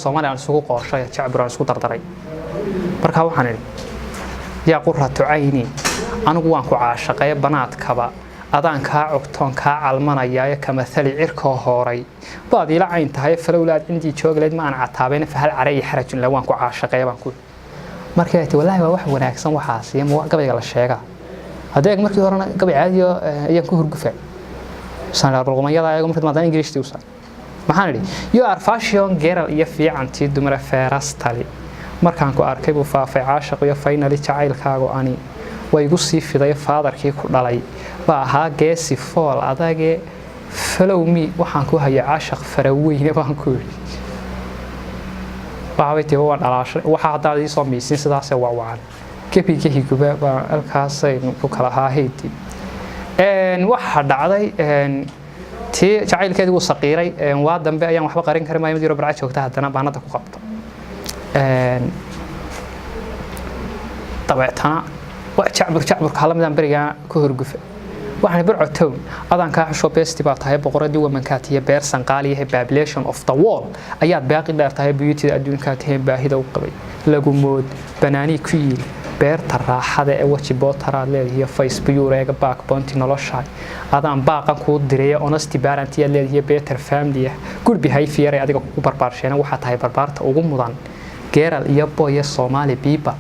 Soomaaliya isugu qooshay shacabka isku dardaray marka waxaan idhi yaa qurratu ayni anigu waan ku caashaqay banaadkaba adaan ka cogtoon ka calmanaya kama thali cirko hooray baad ila cayn tahay falowlaad intii joogleed ma aan cataabeen fahal caray xaraj la waan ku caashaqay baan ku markay tii wallahi waa wax wanaagsan waxaas iyo gabayga la sheega adeeg markii horena gabay caadi ayaan ku hurgufay sanad barqamayada ayagu markii maadaan Ingiriisiga u saaray maxaan idhi you are fashion girl iyo fiicantii dumar feerastali markaan ku arkay buu faafay caashaq iyo finally jacaylkaagu ani way igu sii fiday faadarkii ku dhalay baa ahaa geesi fool adage follow me waxaan ku hayay caashaq faraweyne baan ku yiri baawaytii waan dhalaashay waxa hadda ii soo miisin sidaas waa waan kebiga higuba baa alkaasay ku kala haaheyti waxa dhacday tii jacaylkeedu uu saqiiray waa dambe ayaan waxba qarin karin ma yimid barca joogta hadana baanada ku qabto tabeetana jacbur kaalamadan bariga ku hurgufay waxaan barcotow adan ka xusho besti baa tahay boqoradii wamankaatiye beer sanqaaliye population of the world ayaad baaqi dheer tahay beauty adduunka tahay baahida u qabay lagu mood banaani ku yiil beerta raaxada ee waji bootaraad leedahay Facebook reega backbone nolosha adaan baaqan ku diray honesty parent leedahay better family good behavior adiga ku barbaarsheena waxa tahay barbaarta ugu mudan geeral iyo boye Somali people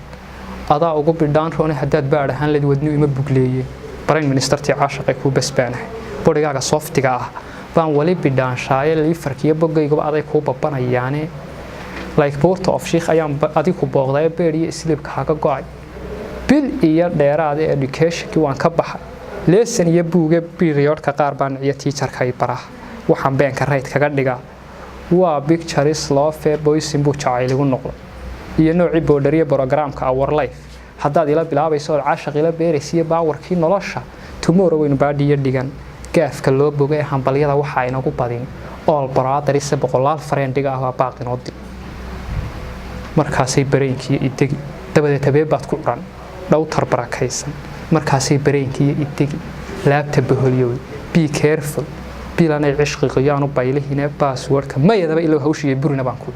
adaa ugu bidhaan roona hadaad baad ahaan leed wadnu ima bugleeyay prime minister tii caashaqay ku basbaanahay bodigaaga softiga ah baan wali bidhaan shaayay liifarkiyo bogayga aday ku babanayaane like port of sheikh ayaan adigu booqday beeriye islibka haga go'ay bil iyo dheeraad education waan ka baxay lesson iyo buuga period ka qaar baan iyo teacher-ka ay baraha waxaan beenka right kaga dhigaa waa pictures love boys in buu jacayligu noqdo iyo nooci boodariye programka our life haddaad ila bilaabayso caashaq ila beeraysiyo baawarkii nolosha tomorrow waynu baadhiyo dhigan gaafka loo bogay hambalyada waxa inagu badin all brothers boqolaal friendiga ah baaqin oo dib markaasay bareenkii idigi dabadeed tabeebaad ku curan dhowtar barakaysan markaasay bareenkii idigi laabta baholyow be careful bilanay cishqiga yaanu baylihina passwordka mayadaba ila hawshiye burina baan ku